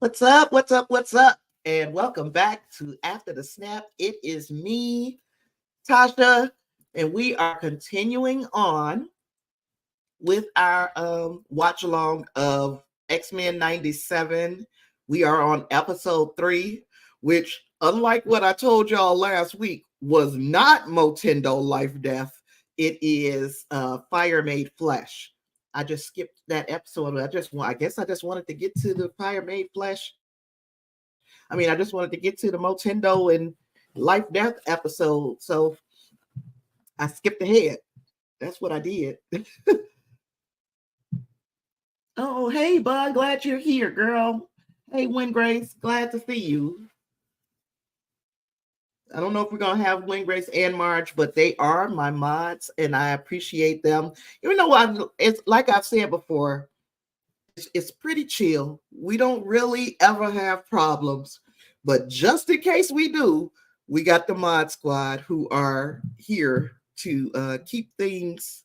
What's up? What's up? What's up? And welcome back to After the Snap. It is me, Tasha, and we are continuing on with our watch along of X-Men 97. We are on episode 3, which, unlike what I told y'all last week, was not Motendo Life Death. It is Fire Made Flesh. I just skipped that episode. I guess I just wanted to get to the Fire Made Flesh. I just wanted to get to the Motendo and Life Death episode. So I skipped ahead. That's what I did. Oh, hey, Bud. Glad you're here, girl. Hey, Grace. Glad to see you. I don't know if we're going to have Grace and Marge, but they are my mods, and I appreciate them. Even though it's like I've said before, it's pretty chill. We don't really ever have problems. But just in case we do, we got the mod squad who are here to keep things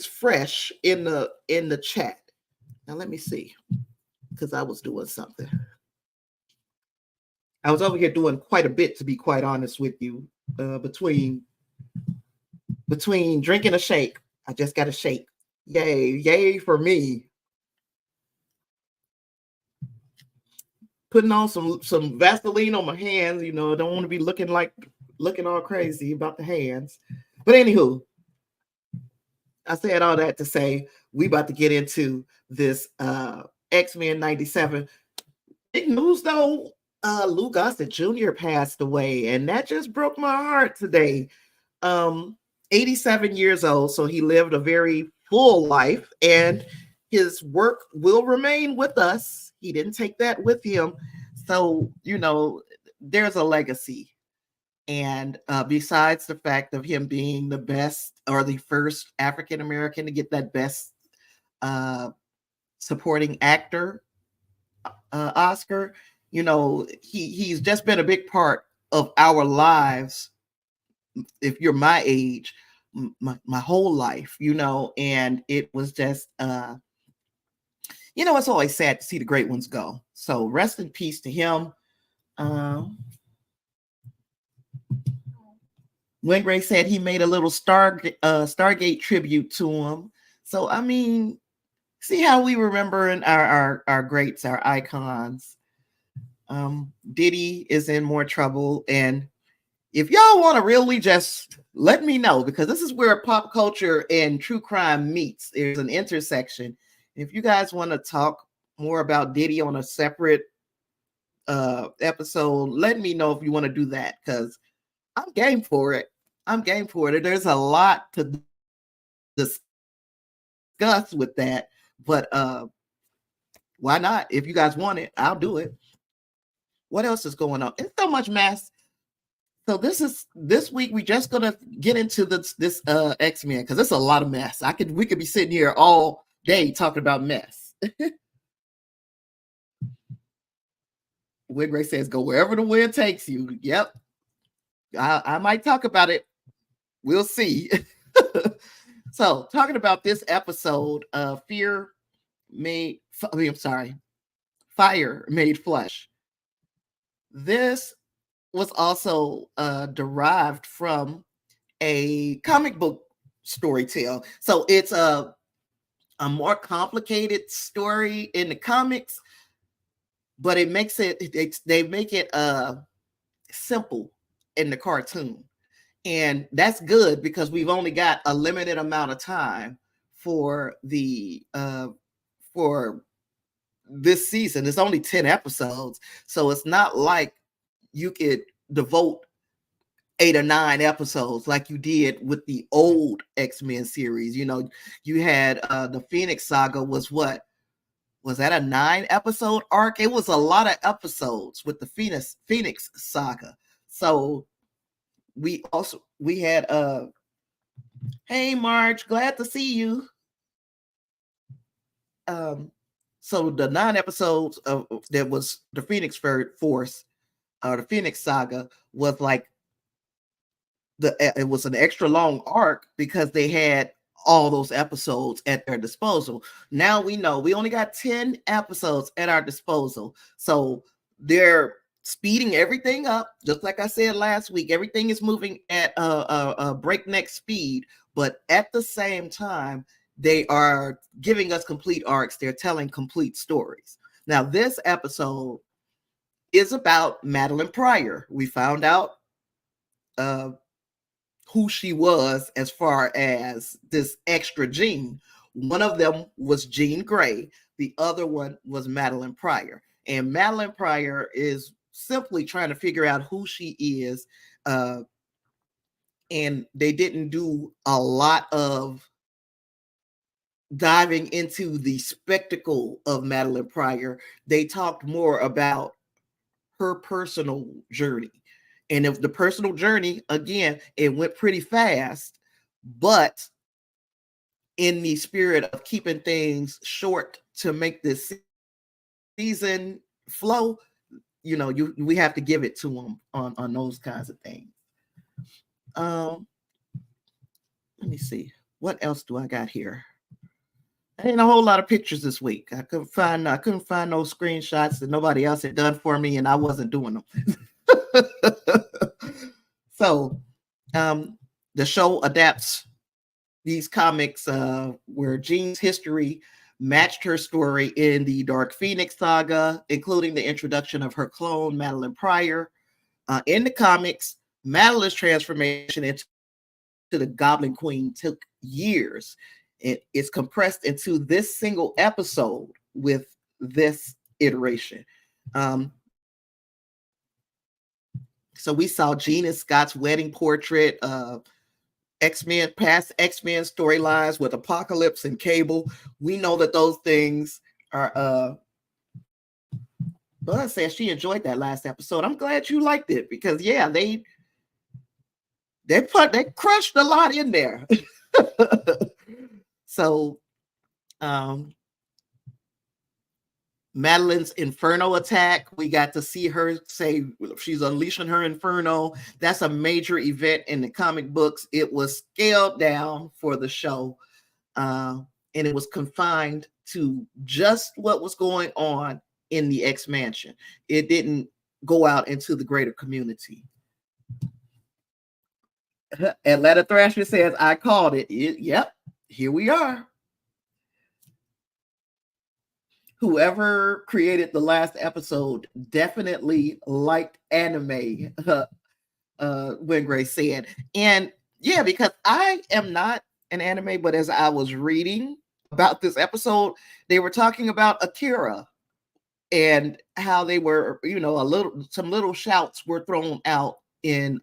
fresh in the chat. Now let me see, because I was doing something. I was over here doing quite a bit, to be quite honest with you. Between drinking a shake, I just got a shake. Yay for me. Putting on some Vaseline on my hands, I don't want to be looking all crazy about the hands. But anywho, I said all that to say we about to get into this X-Men 97. Big news though, Lou Gossett Jr. passed away, and that just broke my heart today. 87 years old, so he lived a very full life, and his work will remain with us. He didn't take that with him. So, there's a legacy. And besides the fact of him being the best or the first African-American to get that best supporting actor Oscar, he's just been a big part of our lives. If you're my age, my whole life, and it was just it's always sad to see the great ones go. So rest in peace to him. Wingray said he made a little Stargate tribute to him. So see how we remembering our greats, our icons. Diddy is in more trouble, and if y'all want to really just let me know, because this is where pop culture and true crime meets. There's an intersection. If you guys want to talk more about Diddy on a separate episode, let me know if you want to do that, because I'm game for it. There's a lot to discuss with that, but why not? If you guys want it, I'll do it. What else is going on? It's so much mess. So this week we're just gonna get into this X-Men, because it's a lot of mess. We could be sitting here all day talking about mess. Wigray says, "Go wherever the wind takes you." Yep, I might talk about it. We'll see. So, talking about this episode, Fire Made Flesh. This was also derived from a comic book story tale. So it's a more complicated story in the comics, but they make it simple in the cartoon. And that's good, because we've only got a limited amount of time for for this season. It's only 10 episodes. So it's not like you could devote 8 or 9 episodes like you did with the old X-Men series. You had the Phoenix Saga was that a 9 episode arc? It was a lot of episodes with the Phoenix Saga. So we had hey Marge, glad to see you. So the 9 episodes that was the Phoenix Force, or the Phoenix Saga, was like it was an extra long arc, because they had all those episodes at their disposal. Now we know we only got 10 episodes at our disposal. So they're speeding everything up. Just like I said last week, everything is moving at a breakneck speed, but at the same time, they are giving us complete arcs. They're telling complete stories. Now, this episode is about Madeline Pryor. We found out who she was as far as this extra Jean. One of them was Jean Grey. The other one was Madeline Pryor. And Madeline Pryor is simply trying to figure out who she is. And they didn't do a lot of diving into the spectacle of Madeline Pryor. They talked more about her personal journey. And if the personal journey, again, it went pretty fast, but in the spirit of keeping things short to make this season flow, you know, we have to give it to them on those kinds of things. Let me see. What else do I got here? Ain't a whole lot of pictures this week. I couldn't find those screenshots that nobody else had done for me, and I wasn't doing them. So the show adapts these comics where Jean's history matched her story in the Dark Phoenix saga, including the introduction of her clone, Madeline Pryor. In the comics, Madeline's transformation into the Goblin Queen took years. It is compressed into this single episode with this iteration. So we saw Jean and Scott's wedding portrait, X-Men, past X-Men storylines with Apocalypse and Cable. We know that those things are Buzz says she enjoyed that last episode. I'm glad you liked it because yeah, they crushed a lot in there. So Madeline's Inferno attack, we got to see her say she's unleashing her Inferno. That's a major event in the comic books. It was scaled down for the show, and it was confined to just what was going on in the X Mansion. It didn't go out into the greater community. Atlanta Thrasher says, I called it. Yep, here we are. Whoever created the last episode definitely liked anime, when Grace said. And yeah, because I am not an anime, but as I was reading about this episode, they were talking about Akira and how they were, you know, some little shouts were thrown out in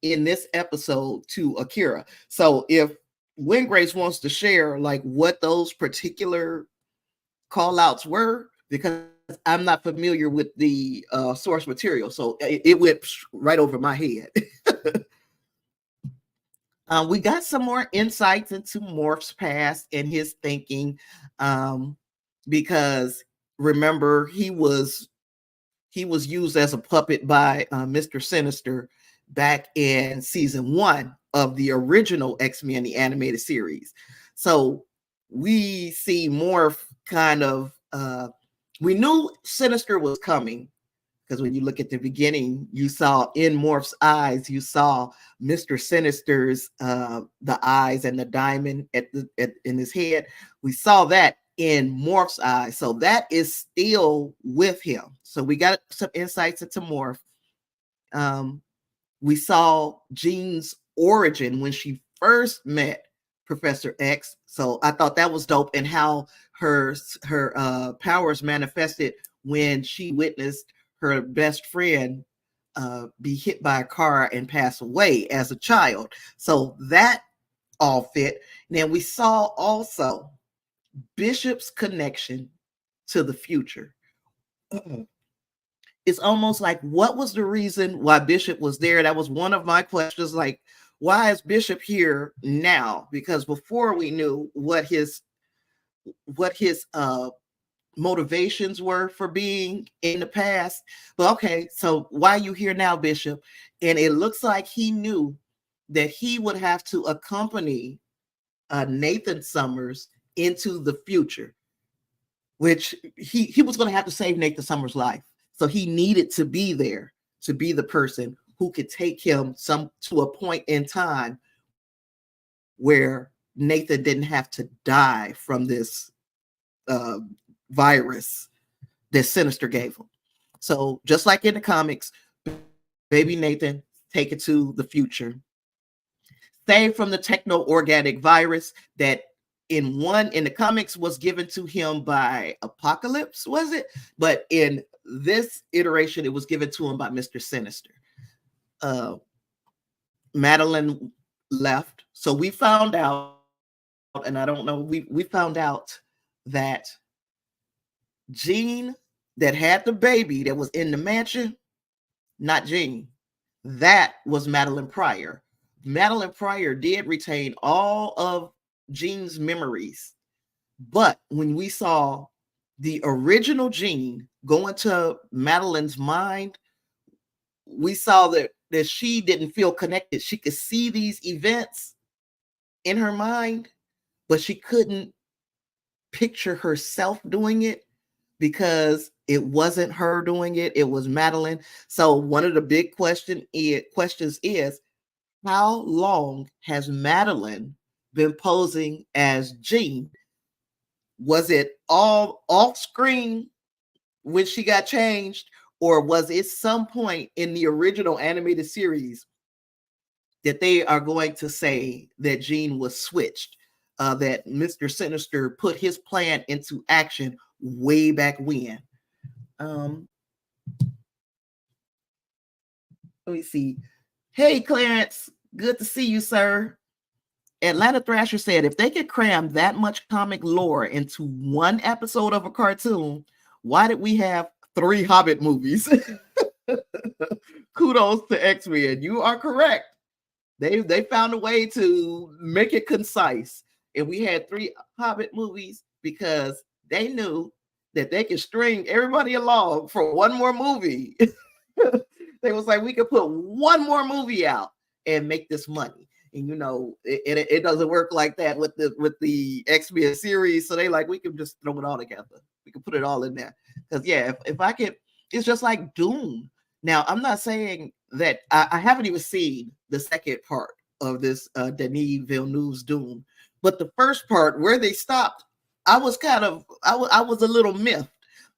this episode to Akira. So if When Grace wants to share like what those particular call outs were, because I'm not familiar with the source material, so it went right over my head. We got some more insights into Morph's past and his thinking, because remember he was used as a puppet by Mr. Sinister back in season 1 of the original X-Men, the animated series. So we see Morph kind of, we knew Sinister was coming because when you look at the beginning, you saw in Morph's eyes, you saw Mr. Sinister's the eyes and the diamond in his head. We saw that in Morph's eyes, so that is still with him. So we got some insights into Morph. We saw Jean's origin when she first met Professor X. So I thought that was dope, and how her powers manifested when she witnessed her best friend be hit by a car and pass away as a child. So that all fit. And then we saw also Bishop's connection to the future. It's almost like, what was the reason why Bishop was there? That was one of my questions. Like, why is Bishop here now? Because before we knew what his motivations were for being in the past. But okay, so why are you here now, Bishop? And it looks like he knew that he would have to accompany Nathan Summers into the future, which he was going to have to save Nathan Summers' life. So he needed to be there to be the person who could take him to a point in time where Nathan didn't have to die from this virus that Sinister gave him. So just like in the comics, baby Nathan taken to the future, saved from the techno-organic virus that in the comics was given to him by Apocalypse, was it? But in this iteration, it was given to him by Mr. Sinister. Madeline left. So we found out, and I don't know, we found out that Jean that had the baby that was in the mansion, not Jean, that was Madeline Pryor. Madeline Pryor did retain all of Jean's memories, but when we saw the original Jean go into Madeline's mind, we saw that she didn't feel connected. She could see these events in her mind, but she couldn't picture herself doing it because it wasn't her doing it. It was Madeline. So one of the big questions is, how long has Madeline been posing as Jean? Was it all off screen when she got changed, or was it some point in the original animated series that they are going to say that Jean was switched, that Mr. Sinister put his plan into action way back when? Let me see. Hey, Clarence, good to see you, sir. Atlanta Thrasher said, if they could cram that much comic lore into one episode of a cartoon, why did we have 3 Hobbit movies? Kudos to X-Men. You are correct. They found a way to make it concise. And we had 3 Hobbit movies because they knew that they could string everybody along for one more movie. They was like, we could put one more movie out and make this money. And you know, it doesn't work like that with the X-Men series. So they like, we can just throw it all together. We can put it all in there. Because yeah, if I could, it's just like Doom. Now, I'm not saying that I haven't even seen the second part of this Denis Villeneuve's Doom, but the first part where they stopped, I was I was a little miffed.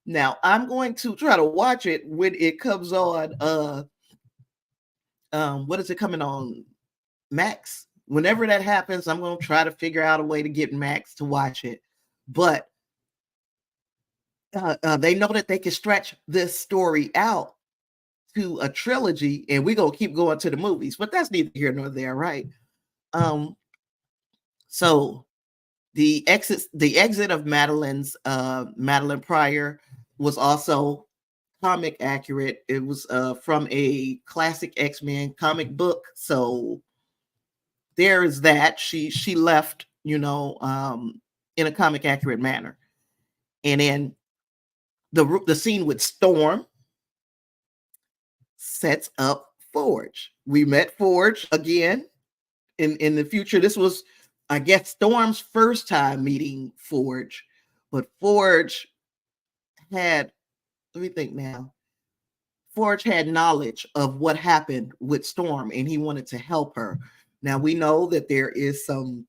Now I'm going to try to watch it when it comes on. What is it coming on? Max. Whenever that happens, I'm going to try to figure out a way to get Max to watch it. But they know that they can stretch this story out to a trilogy, and we're going to keep going to the movies. But that's neither here nor there, right? So the exit of Madeline Pryor was also comic accurate. It was from a classic X-Men comic book. So there is that. She left, you know, in a comic accurate manner. And then the scene with Storm sets up Forge. We met Forge again in the future. This was, I guess, Storm's first time meeting Forge, but Forge had, let me think now. Forge had knowledge of what happened with Storm, and he wanted to help her. Now we know that there is some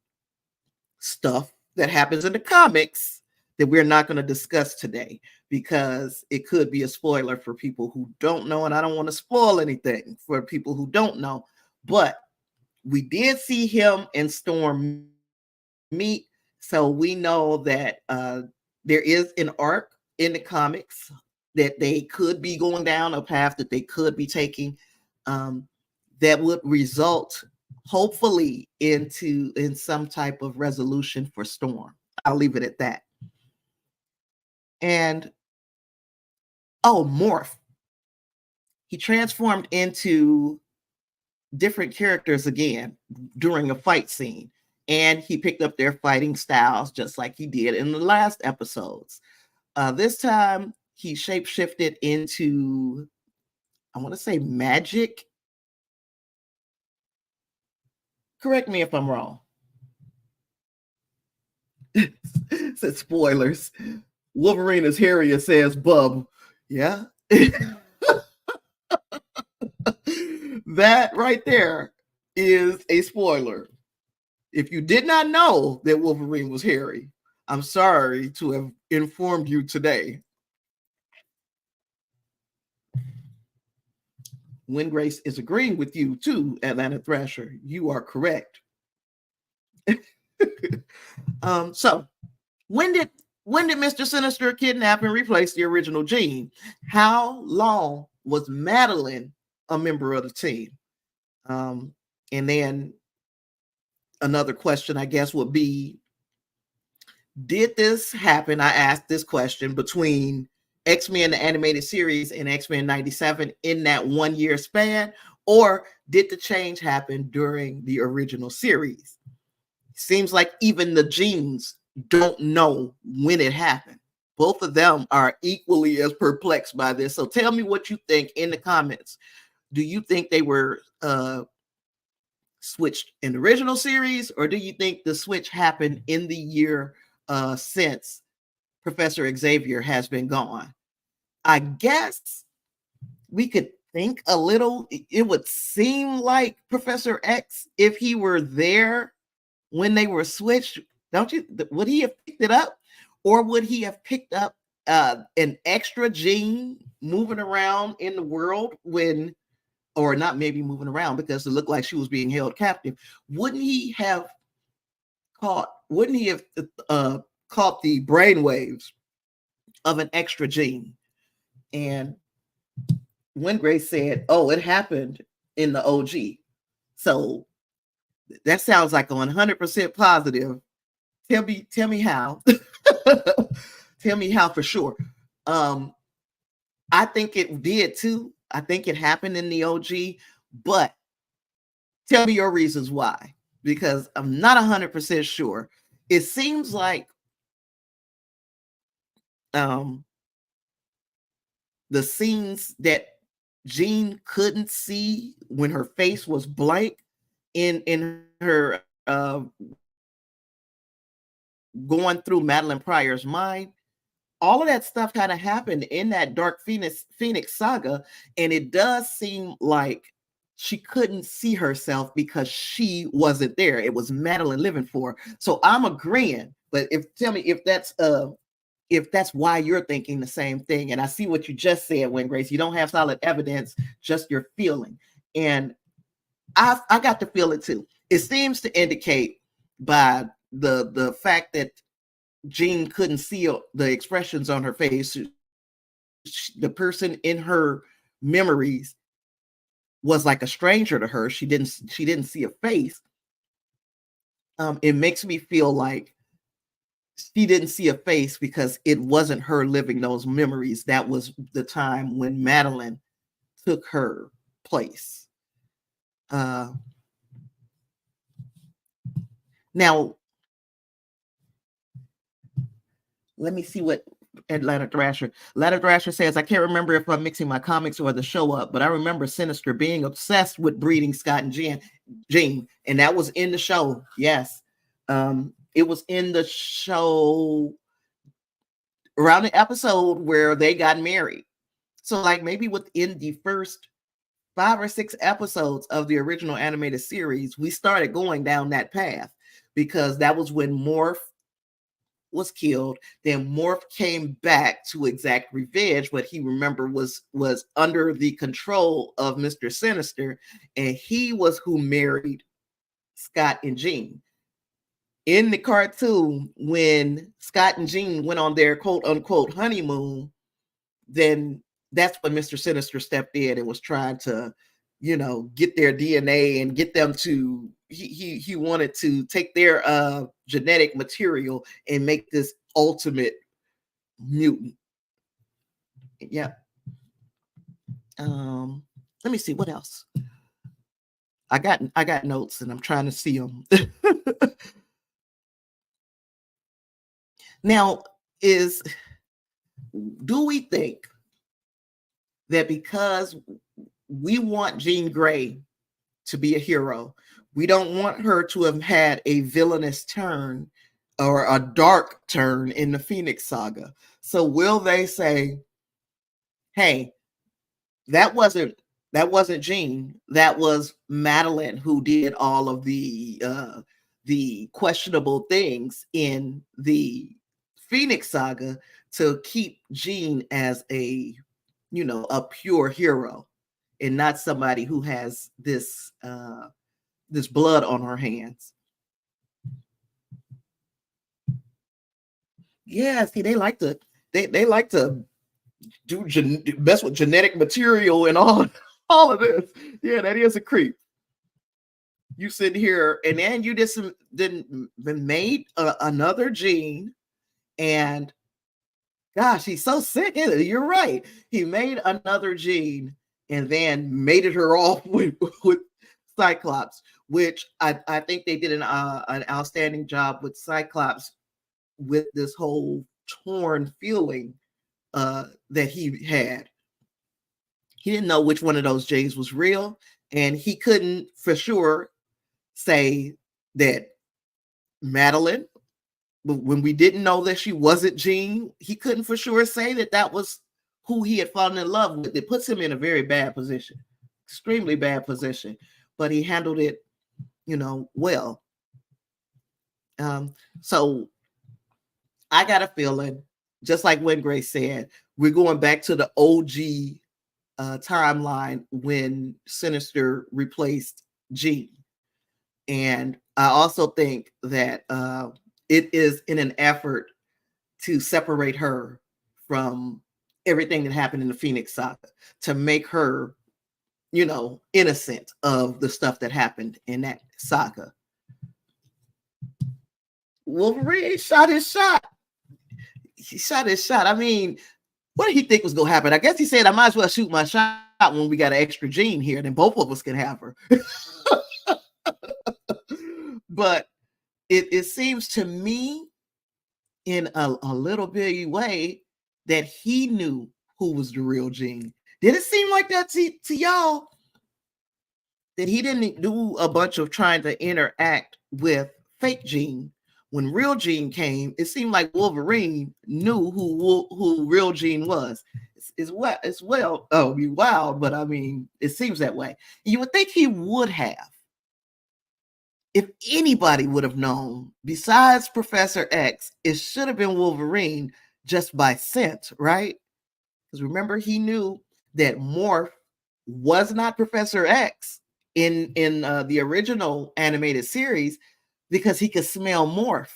stuff that happens in the comics that we're not going to discuss today because it could be a spoiler for people who don't know, and I don't want to spoil anything for people who don't know. But we did see him and Storm meet, so we know that there is an arc in the comics that they could be going down, a path that they could be taking, that would result hopefully in some type of resolution for Storm. I'll leave it at that. And Morph. He transformed into different characters again during a fight scene, and he picked up their fighting styles just like he did in the last episodes. This time he shapeshifted into, I want to say, magic. Correct me if I'm wrong. Said spoilers. Wolverine is hairy, says Bub. Yeah. That right there is a spoiler. If you did not know that Wolverine was hairy, I'm sorry to have informed you today. When Grace is agreeing with you too, Atlanta Thrasher, you are correct. So when did Mr. Sinister kidnap and replace the original Jean? How long was Madeline a member of the team? And then another question, I guess, would be, did this happen? I asked this question between X-Men the animated series and X-Men 97 in that 1 year span, or did the change happen during the original series? Seems like even the Jeans don't know when it happened. Both of them are equally as perplexed by this. So tell me what you think in the comments. Do you think they were switched in the original series, or do you think the switch happened in the year since Professor Xavier has been gone? I guess we could think a little. It would seem like Professor X, if he were there when they were switched, don't you? Would he have picked it up, or would he have picked up an extra Jean moving around in the world when, or not maybe moving around because it looked like she was being held captive? Wouldn't he have caught the brainwaves of an extra Jean? And when Grace said, "Oh, it happened in the OG," so that sounds like 100% positive. Tell me how. Tell me how for sure. I think it did too. I think it happened in the OG, but tell me your reasons why, because I'm not 100% sure. It seems like the scenes that Jean couldn't see when her face was blank in her going through Madeline Pryor's mind, all of that stuff kind of happened in that Dark Phoenix saga, and it does seem like she couldn't see herself because she wasn't there. It was Madeline living for her. So I'm agreeing, but tell me if that's why you're thinking the same thing. And I see what you just said, when Grace, you don't have solid evidence, just your feeling. And I got to feel it too. It seems to indicate by the fact that Jean couldn't see the expressions on her face. The person in her memories was like a stranger to her. She didn't see a face. It makes me feel like she didn't see a face because it wasn't her living those memories. That was the time when Madeline took her place. Now, let me see what Atlanta Thrasher says. I can't remember if I'm mixing my comics or the show up, but I remember Sinister being obsessed with breeding Scott and Jean, and that was in the show. Yes. It was in the show around the episode where they got married. So like maybe within the first 5 or 6 episodes of the original animated series, we started going down that path, because that was when Morph was killed. Then Morph came back to exact revenge, but he, remember, was under the control of Mr. Sinister, and he was who married Scott and Jean. In the cartoon, when Scott and Jean went on their quote unquote honeymoon, then that's when Mr. Sinister stepped in and was trying to, get their DNA and get them to, he wanted to take their genetic material and make this ultimate mutant. Yeah. Let me see what else. I got notes and I'm trying to see them. Now, do we think that because we want Jean Grey to be a hero, we don't want her to have had a villainous turn or a dark turn in the Phoenix Saga. So will they say, hey, that wasn't Jean, that was Madeline who did all of the questionable things in the Phoenix Saga to keep Jean as a, a pure hero and not somebody who has this this blood on her hands. Yeah, see, they like to mess with genetic material and all of this. Yeah, that is a creep. You sit here and then you just didn't made another Jean, and gosh, he's so sick. You're right. He made another Jean and then mated her off with Cyclops, which I think they did an outstanding job with Cyclops with this whole torn feeling that he had. He didn't know which one of those J's was real, and he couldn't for sure say that Madeline, when we didn't know that she wasn't Jean, he couldn't for sure say that that was who he had fallen in love with. It puts him in a very bad position, extremely bad position, but he handled it, well. So I got a feeling, just like when Grace said, we're going back to the OG timeline when Sinister replaced Jean. And I also think that it is in an effort to separate her from everything that happened in the Phoenix Saga, to make her, innocent of the stuff that happened in that saga. Wolverine shot his shot. He shot his shot. I mean, what did he think was going to happen? I guess he said, I might as well shoot my shot when we got an extra Jean here, then both of us can have her. But it seems to me in a little bitty way that he knew who was the real Jean. Did it seem like that to y'all? That he didn't do a bunch of trying to interact with fake Jean. When real Jean came, it seemed like Wolverine knew who real Jean was. It's well, oh, be wild, but I mean, it seems that way. You would think he would have. If anybody would have known, besides Professor X, it should have been Wolverine just by scent, right? Because remember, he knew that Morph was not Professor X in the original animated series because he could smell Morph.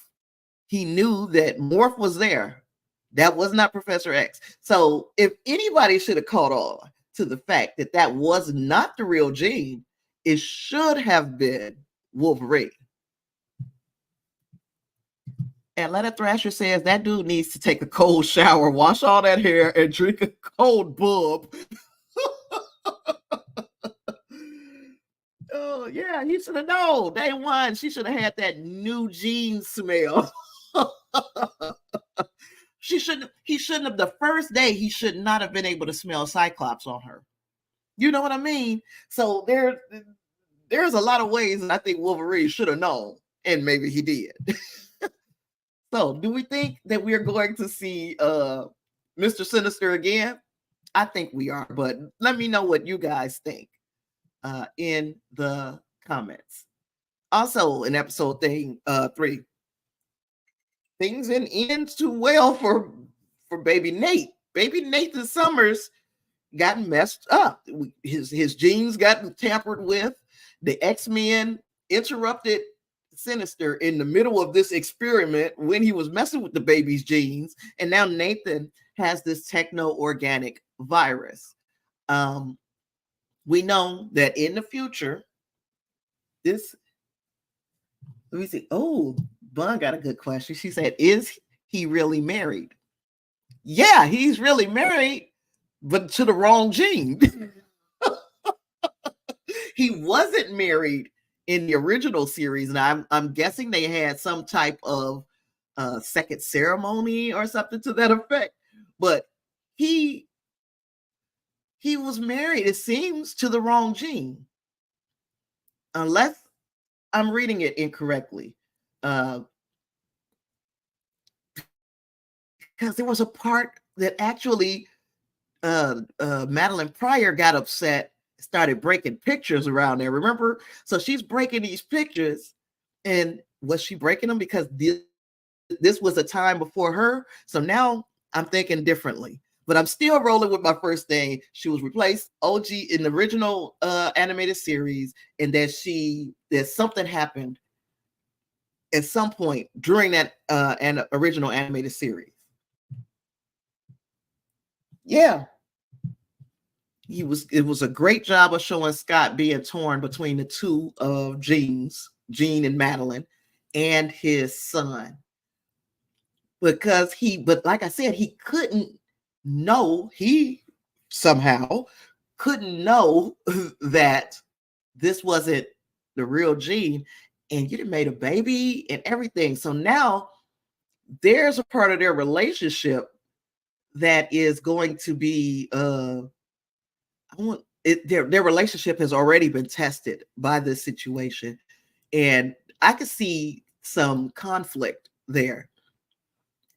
He knew that Morph was there. That was not Professor X. So if anybody should have caught on to the fact that that was not the real Jean, it should have been Wolverine. Atlanta Thrasher says that dude needs to take a cold shower, wash all that hair, and drink a cold bub. Oh, yeah, he should have known. Day one, she should have had that new Jean smell. He shouldn't have, the first day, he should not have been able to smell Cyclops on her. You know what I mean? So there's a lot of ways that I think Wolverine should have known, and maybe he did. So do we think that we're going to see Mr. Sinister again? I think we are, but let me know what you guys think in the comments. Also, in episode 3, things didn't end too well for baby Nate. Baby Nathan Summers got messed up. His genes got tampered with. The X-Men interrupted Sinister in the middle of this experiment when he was messing with the baby's genes, and now Nathan has this techno-organic virus. We know that in the future, let me see. Oh, Bun got a good question. She said, is he really married? Yeah, he's really married, but to the wrong Jean. He wasn't married in the original series, and I'm guessing they had some type of second ceremony or something to that effect. But he was married, it seems, to the wrong Jean, unless I'm reading it incorrectly. because there was a part that actually Madeline Pryor got upset, started breaking pictures around there. Remember? So she's breaking these pictures, and was she breaking them because this was a time before her? So now I'm thinking differently. But I'm still rolling with my first thing. She was replaced OG in the original animated series, and that something happened at some point during that original animated series. Yeah, it was a great job of showing Scott being torn between the two of Gene and Madeline, and his son. Because but like I said, he couldn't know, he somehow couldn't know that this wasn't the real Gene, and you made a baby and everything. So now there's a part of their relationship that is going to be their relationship has already been tested by this situation, and I could see some conflict there.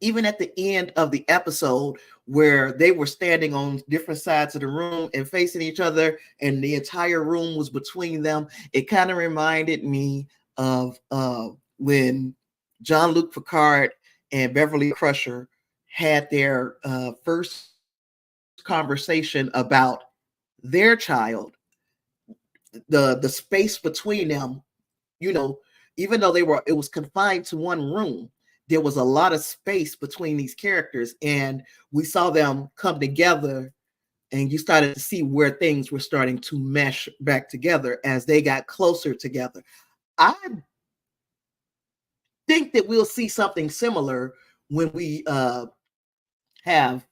Even at the end of the episode, where they were standing on different sides of the room and facing each other, and the entire room was between them, it kind of reminded me of when Jean-Luc Picard and Beverly Crusher had their first conversation about their child. The space between them, even though it was confined to one room, there was a lot of space between these characters, and we saw them come together, and you started to see where things were starting to mesh back together as they got closer together. I think that we'll see something similar when we have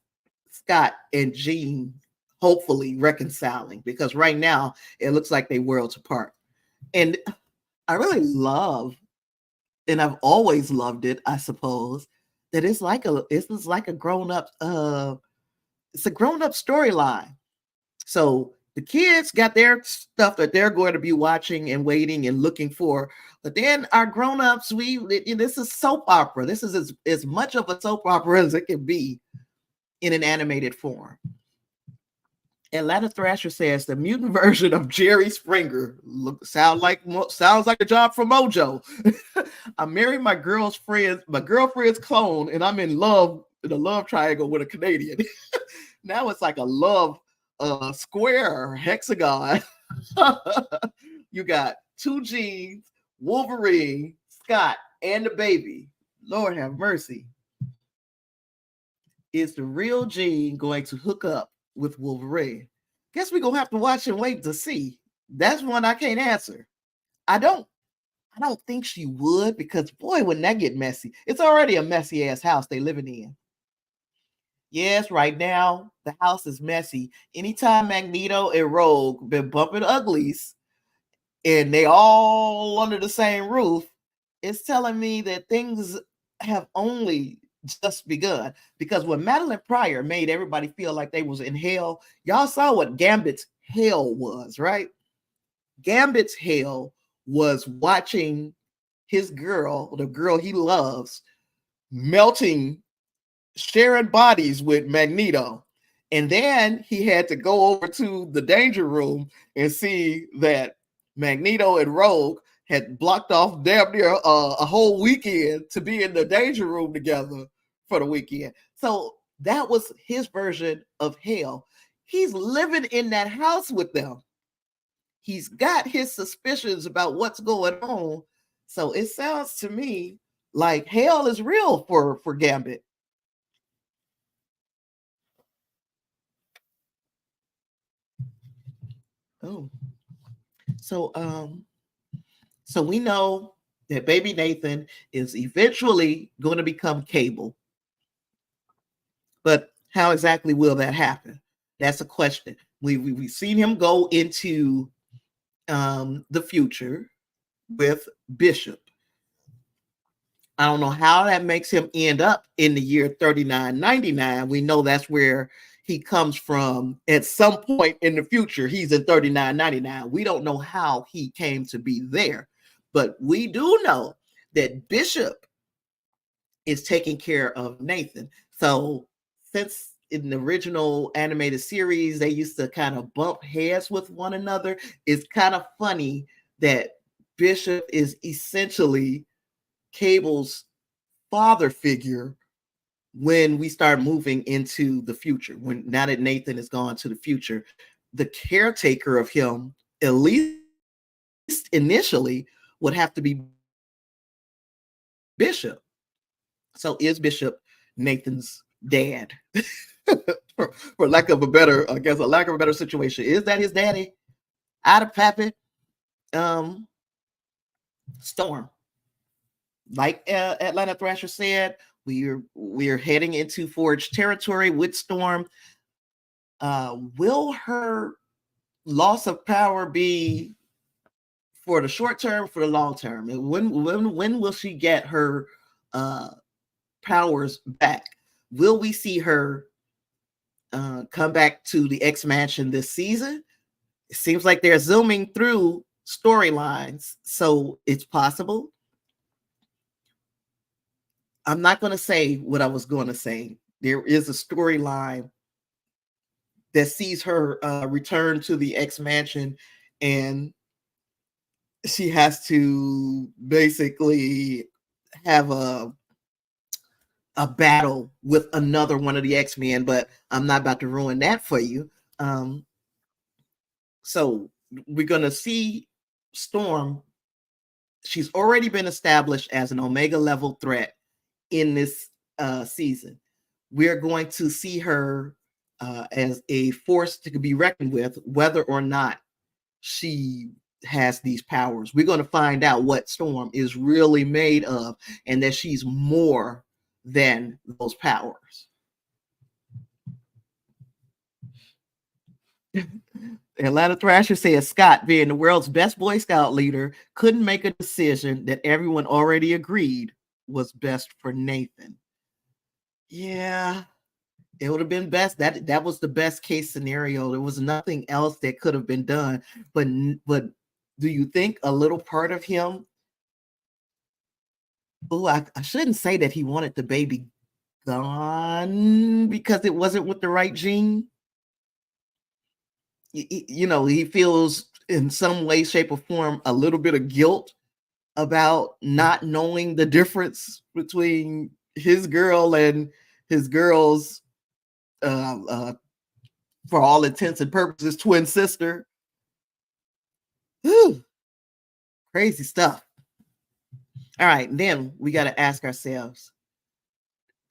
Scott and Gene hopefully reconciling, because right now it looks like they worlds apart. And I really love, and I've always loved it, I suppose, that it's like a grown-up it's a grown-up storyline. So the kids got their stuff that they're going to be watching and waiting and looking for, but then our grown-ups, this is soap opera. This is as much of a soap opera as it can be in an animated form. Atlanta Thrasher says the mutant version of Jerry Springer sounds like a job for Mojo. I married my girlfriend's clone, and I'm in love in a love triangle with a Canadian. Now it's like a love square hexagon. You got two Genes, Wolverine, Scott, and the baby. Lord have mercy. Is the real Gene going to hook up with Wolverine? Guess we're gonna have to watch and wait to see. That's one I can't answer. I don't think she would, because boy, wouldn't that get messy. It's already a messy ass house they living in. Yes, right now the house is messy. Anytime Magneto and Rogue been bumping uglies and they all under the same roof, it's telling me that things have only just begun. Because when Madeline Pryor made everybody feel like they was in hell, y'all saw what Gambit's hell was, right? Gambit's hell was watching his girl, the girl he loves, melting, sharing bodies with Magneto. And then he had to go over to the danger room and see that Magneto and Rogue had blocked off damn near a whole weekend to be in the danger room together for the weekend. So that was his version of hell. He's living in that house with them. He's got his suspicions about what's going on. So it sounds to me like hell is real for Gambit. Oh. So we know that baby Nathan is eventually going to become Cable. But how exactly will that happen? That's a question. We've seen him go into the future with Bishop. I don't know how that makes him end up in the year 3999. We know that's where he comes from at some point in the future. He's in 3999. We don't know how he came to be there, but we do know that Bishop is taking care of Nathan. So since in the original animated series, they used to kind of bump heads with one another, it's kind of funny that Bishop is essentially Cable's father figure when we start moving into the future. When now that Nathan is gone to the future, the caretaker of him, at least initially, would have to be Bishop. So is Bishop Nathan's dad? for lack of a better, I guess, a lack of a better situation. Is that his daddy? Out of Pappy? Storm. Like Atlanta Thrasher said, we're heading into Forge territory with Storm. Will her loss of power be for the short term, for the long term? When will she get her powers back? Will we see her come back to the X Mansion this season? It seems like they're zooming through storylines, so it's possible. I'm not going to say what I was going to say. There is a storyline that sees her return to the X Mansion, and she has to basically have a battle with another one of the X-Men, but I'm not about to ruin that for you. So we're going to see Storm. She's already been established as an Omega level threat in this season. We're going to see her as a force to be reckoned with, whether or not she has these powers. We're going to find out what Storm is really made of, and that she's more than those powers. Atlanta Thrasher says Scott, being the world's best Boy Scout leader, couldn't make a decision that everyone already agreed was best for Nathan. Yeah, it would have been best. That was the best case scenario. There was nothing else that could have been done. But do you think a little part of him? Oh, I shouldn't say that he wanted the baby gone because it wasn't with the right gene. You know, he feels in some way, shape, or form a little bit of guilt about not knowing the difference between his girl and his girl's, for all intents and purposes, twin sister. Whew. Crazy stuff. All right, then we got to ask ourselves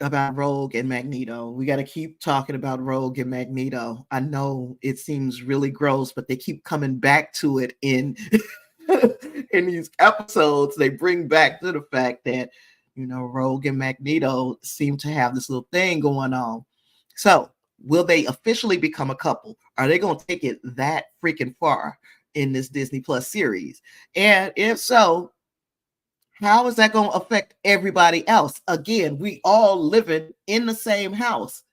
about Rogue and Magneto. We got to keep talking about Rogue and Magneto. I know it seems really gross, but they keep coming back to it in in these episodes. They bring back to the fact that, you know, Rogue and Magneto seem to have this little thing going on. So will they officially become a couple? Are they going to take it that freaking far in this Disney Plus series? And if so, how is that going to affect everybody else? Again, we all living in the same house.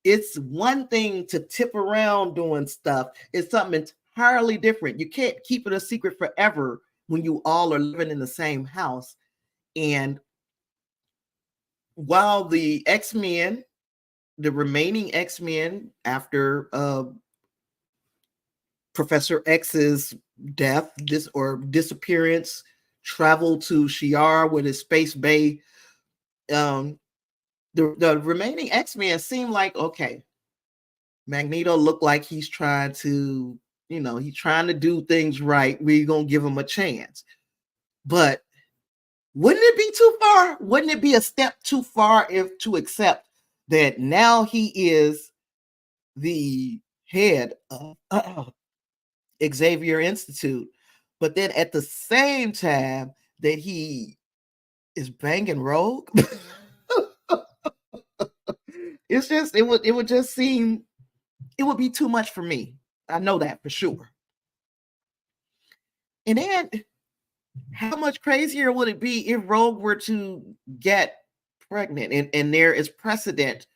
It's one thing to tip around doing stuff. It's something entirely different. You can't keep it a secret forever when you all are living in the same house. And while the X-Men, the remaining X-Men after Professor X's death, disappearance, travel to Shi'ar with his space bay, the remaining X-Men seem like, okay, Magneto looked like he's trying to, you know, he's trying to do things right. We're going to give him a chance. But wouldn't it be too far? Wouldn't it be a step too far if to accept that now he is the head of Xavier Institute, but then at the same time that he is banging Rogue? It's just, it would just seem, it would be too much for me. I know that for sure. And then how much crazier would it be if Rogue were to get pregnant? And there is precedent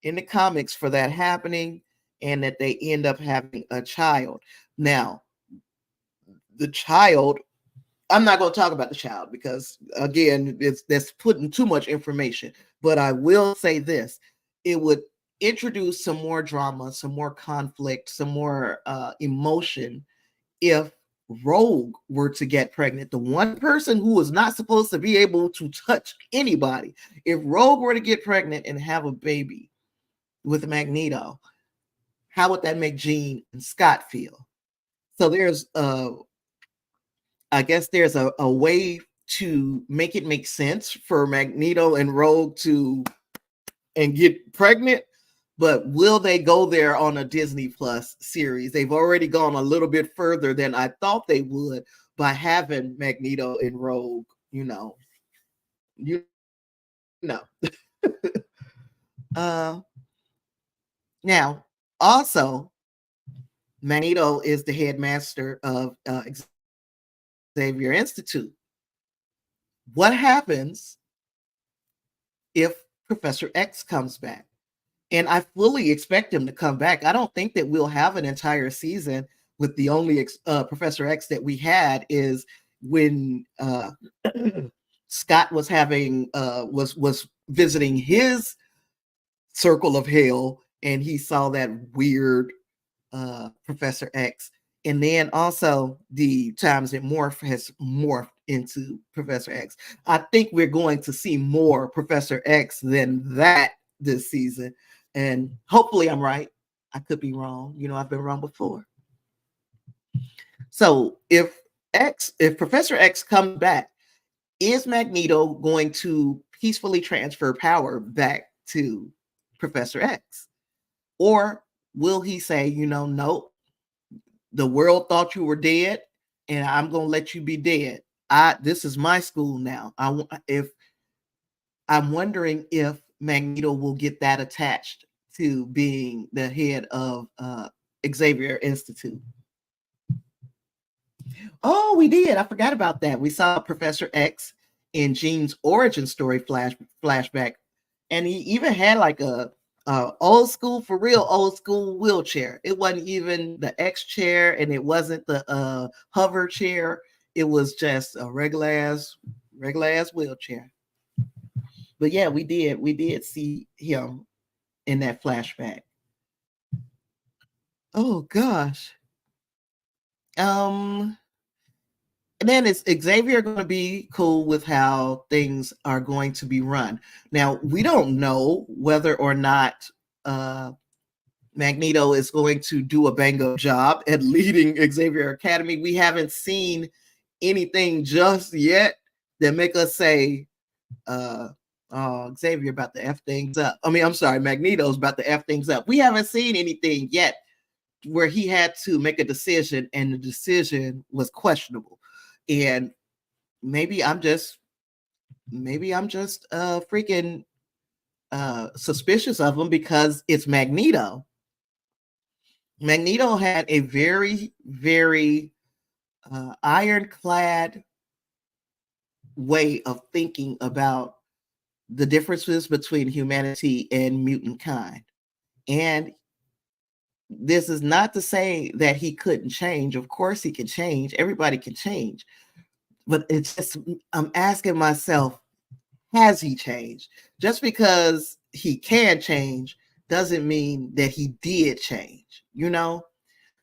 in the comics for that happening, and that they end up having a child. Now, the child, I'm not going to talk about the child because, again, that's putting too much information. But I will say this: it would introduce some more drama, some more conflict, some more emotion if Rogue were to get pregnant. The one person who was not supposed to be able to touch anybody. If Rogue were to get pregnant and have a baby with Magneto, how would that make Jean and Scott feel? So there's I guess there's a way to make it make sense for Magneto and Rogue to and get pregnant, but will they go there on a Disney Plus series? They've already gone a little bit further than I thought they would by having Magneto and Rogue, you know. uh Now, also, Magneto is the headmaster of Xavier Institute. What happens if Professor X comes back? And I fully expect him to come back. I don't think that we'll have an entire season with the only Professor X that we had is when Scott was having was visiting his circle of hell, and he saw that weird Professor X. And then also the times that Morph has morphed into Professor X. I think we're going to see more Professor X than that this season. And hopefully I'm right. I could be wrong. You know, I've been wrong before. So if Professor X comes back, is Magneto going to peacefully transfer power back to Professor X? Or will he say, you know, nope, the world thought you were dead, and I'm going to let you be dead. This is my school now. I'm wondering if Magneto will get that attached to being the head of Xavier Institute. Oh, we did. I forgot about that. We saw Professor X in Jean's origin story flashback, and he even had like a old school, for real old school wheelchair. It wasn't even the X chair, and it wasn't the hover chair. It was just a regular ass wheelchair. But yeah, we did see him in that flashback. Oh gosh. And then is Xavier going to be cool with how things are going to be run? Now, we don't know whether or not Magneto is going to do a bang up job at leading Xavier Academy. We haven't seen anything just yet that make us say, oh, Xavier about to F things up. I mean, I'm sorry, Magneto's about to F things up. We haven't seen anything yet where he had to make a decision and the decision was questionable. And maybe I'm just freaking suspicious of him because it's Magneto. Magneto had a very, very ironclad way of thinking about the differences between humanity and mutant kind. And this is not to say that he couldn't change. Of course he can change. Everybody can change. But it's just, I'm asking myself, has he changed? Just because he can change doesn't mean that he did change, you know?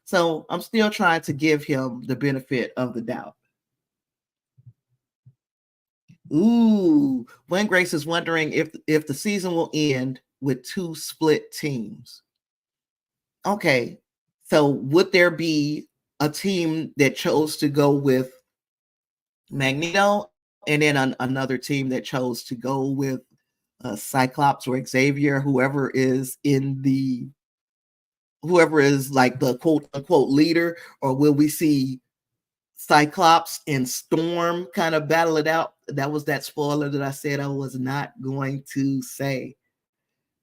So I'm still trying to give him the benefit of the doubt. Ooh, Gwen Grace is wondering if the season will end with 2 split teams. Okay, so would there be a team that chose to go with Magneto and then another team that chose to go with Cyclops or Xavier, whoever is like the quote unquote leader? Or will we see Cyclops and Storm kind of battle it out? That was that spoiler that I said I was not going to say.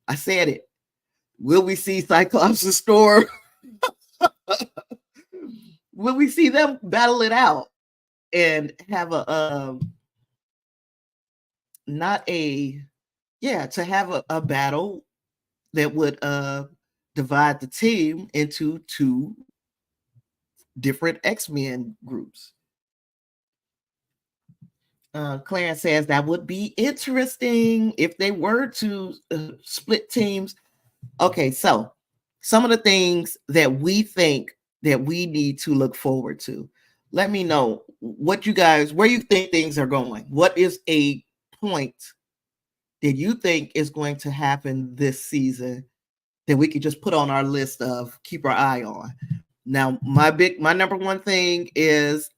I said it. Will we see Cyclops and Storm? Will we see them battle it out and have a to have a battle that would divide the team into 2 different X-Men groups? Clarence says that would be interesting if they were to split teams. Okay, so some of the things that we think that we need to look forward to. Let me know what you guys, where you think things are going. What is a point that you think is going to happen this season that we could just put on our list of keep our eye on? Now, my number one thing is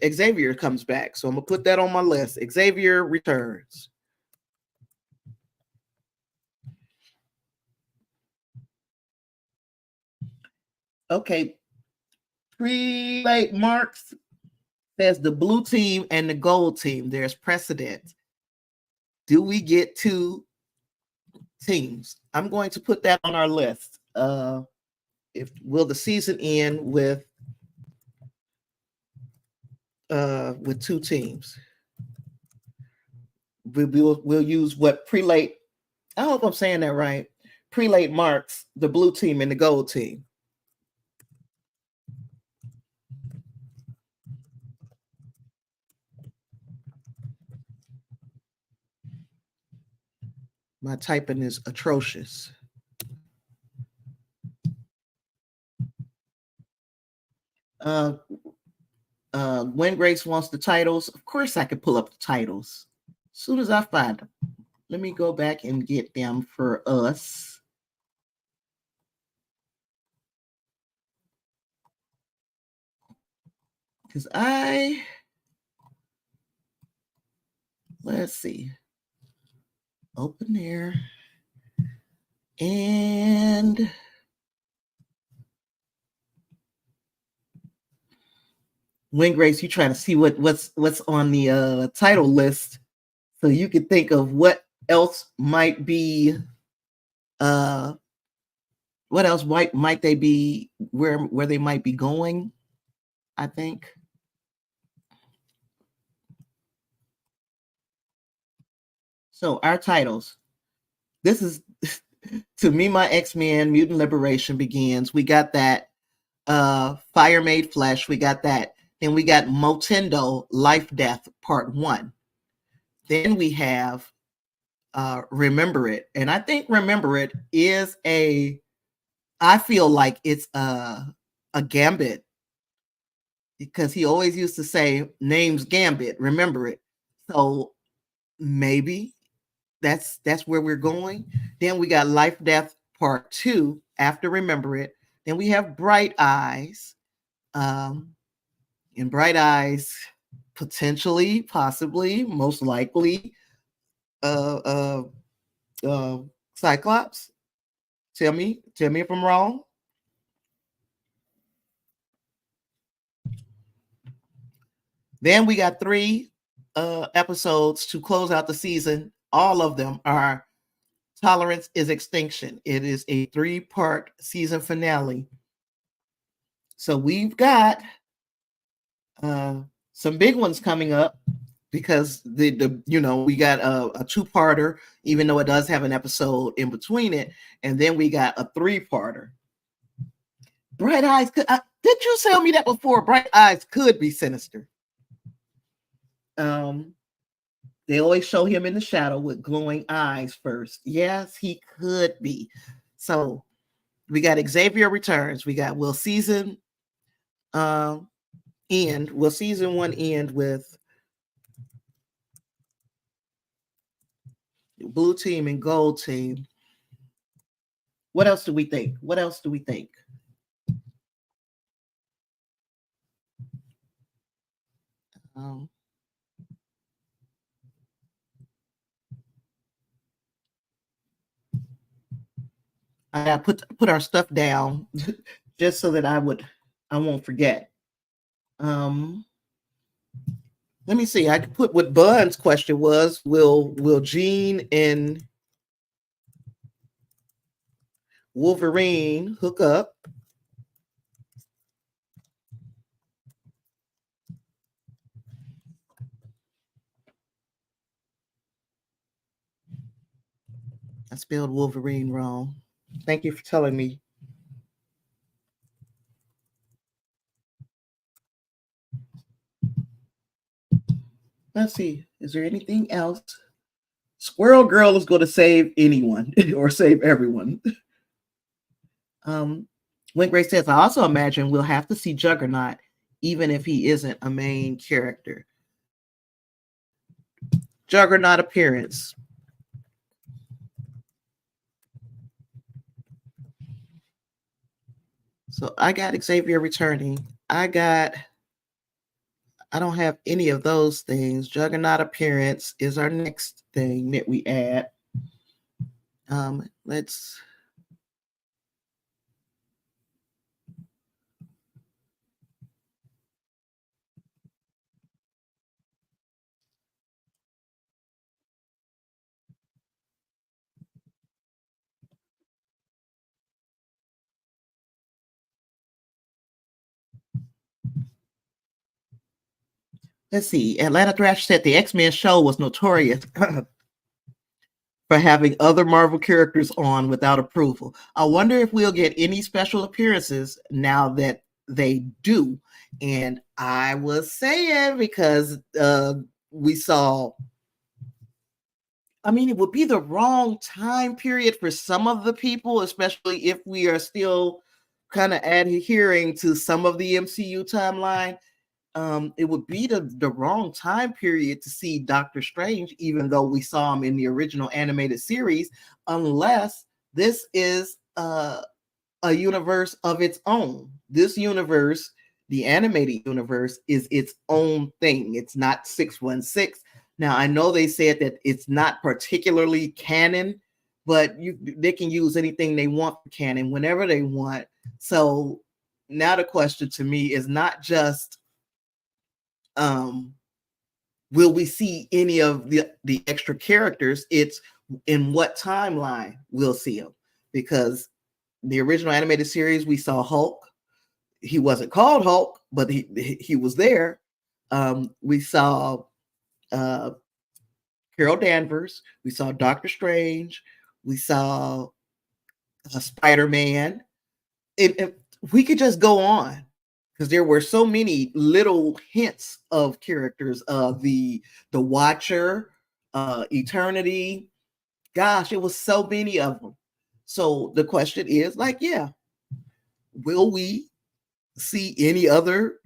Xavier comes back. So I'm gonna put that on my list. Xavier returns. Okay. Prelate Marks says the blue team and the gold team. There's precedent. Do we get two teams? I'm going to put that on our list. If will the season end with two teams? We'll use what prelate. I hope I'm saying that right. Prelate Marks the blue team and the gold team. My typing is atrocious. When Grace wants the titles, of course I could pull up the titles as soon as I find them. Let me go back and get them for us. Because let's see. Open there. And when Grace, you trying to see what's on the title list so you can think of what else might be what else might they be where they might be going, I think. So our titles. This is to me, my X-Men Mutant Liberation begins. We got that Fire Made Flesh. We got that. Then we got Motendo Life Death Part 1. Then we have Remember It. And I think Remember It is I feel like it's a Gambit, because he always used to say name's Gambit, remember it. So maybe that's where we're going. Then we got Life Death Part 2 after Remember It. Then we have Bright Eyes. In Bright Eyes, potentially, possibly, most likely, Cyclops. Tell me if I'm wrong. Then we got 3 episodes to close out the season. All of them are Tolerance is Extinction. It is a 3-part season finale. So we've got some big ones coming up, because we got a 2-parter, even though it does have an episode in between it, and then we got a 3-parter. Bright Eyes did you tell me that before? Bright Eyes could be Sinister. They always show him in the shadow with glowing eyes first. Yes, he could be. So we got Xavier returns. We got will season 1 end with blue team and gold team. What else do we think? I put our stuff down just so that I won't forget. Let me see. I could put what Bun's question was. Will Jean and Wolverine hook up? I spelled Wolverine wrong. Thank you for telling me. Let's see. Is there anything else? Squirrel Girl is going to save anyone or save everyone. When Grace says, I also imagine we'll have to see Juggernaut, even if he isn't a main character. Juggernaut appearance. So I got Xavier returning. I don't have any of those things. Juggernaut appearance is our next thing that we add. Let's see. Atlanta Thrash said the X-Men show was notorious for having other Marvel characters on without approval. I wonder if we'll get any special appearances now that they do. And I was saying, because we saw, I mean, it would be the wrong time period for some of the people, especially if we are still kind of adhering to some of the MCU timeline. It would be the wrong time period to see Doctor Strange, even though we saw him in the original animated series, unless this is a universe of its own. This universe, the animated universe, is its own thing. It's not 616. Now, I know they said that it's not particularly canon, but they can use anything they want for canon whenever they want. So now the question to me is not just will we see any of the extra characters? It's in what timeline we'll see them, because the original animated series we saw Hulk. He wasn't called Hulk, but he was there. We saw Carol Danvers. We saw Doctor Strange. We saw Spider-Man. We could just go on, because there were so many little hints of characters. The Watcher, Eternity. Gosh, it was so many of them. So the question is, like, yeah, will we see any other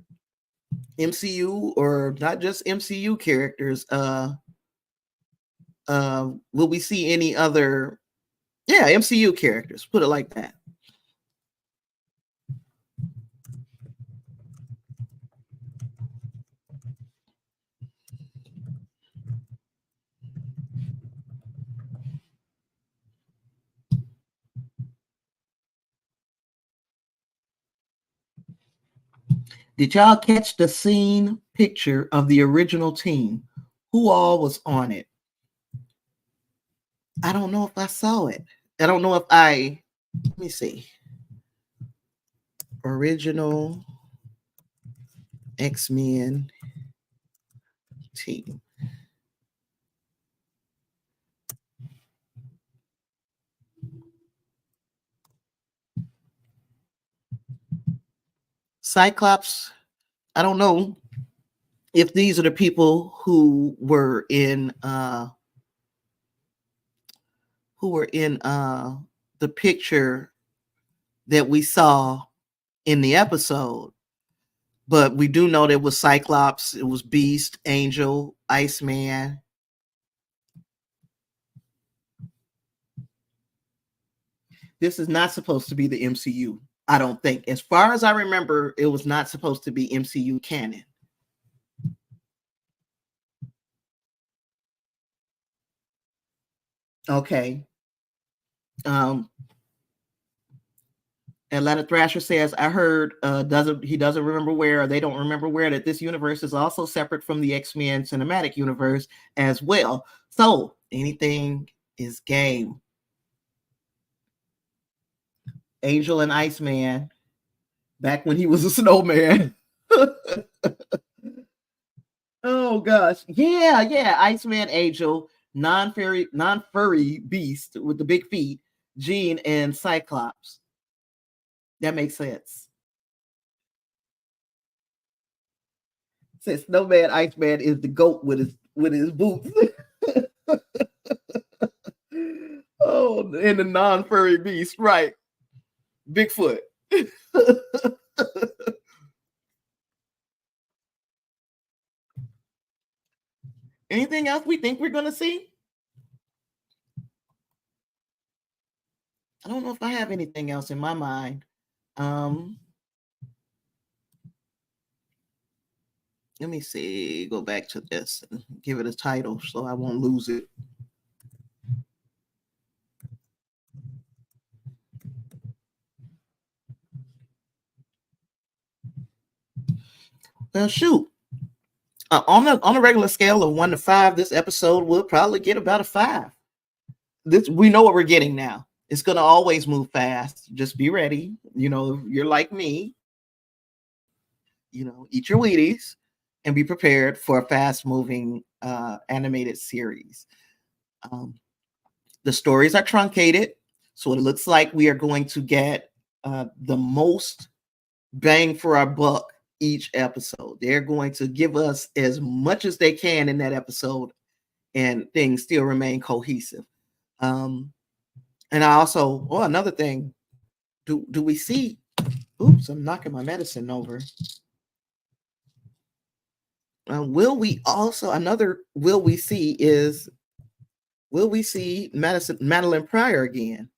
MCU, or not just MCU characters? Will we see any other, MCU characters? Put it like that. Did y'all catch the scene picture of the original team? Who all was on it? I don't know if I saw it. I don't know if let me see. Original X-Men team. Cyclops, I don't know if these are the people who were in the picture that we saw in the episode, but we do know there was Cyclops, it was Beast, Angel, Iceman. This is not supposed to be the MCU, I don't think. As far as I remember, it was not supposed to be MCU canon. Okay. Atlanta Thrasher says, I heard he doesn't remember where, or they don't remember where, that this universe is also separate from the X-Men cinematic universe as well. So anything is game. Angel and Iceman, back when he was a snowman. Oh gosh. Yeah. Iceman, Angel, non-furry Beast with the big feet, Jean, and Cyclops. That makes sense. Says Snowman Iceman is the goat with his boots. Oh, and the non-furry beast, right? Bigfoot. Anything else we think we're gonna see? I don't know if I have anything else in my mind. Let me see. Go back to this and give it a title so I won't lose it. Well, shoot. On a regular scale of 1 to 5, this episode will probably get about a 5. We know what we're getting now. It's going to always move fast. Just be ready. If you're like me, eat your Wheaties and be prepared for a fast-moving animated series. The stories are truncated, so it looks like we are going to get the most bang for our buck each episode. They're going to give us as much as they can in that episode, and things still remain cohesive. And I also, another thing, do we see? Oops, I'm knocking my medicine over. Will we see Madeline Pryor again?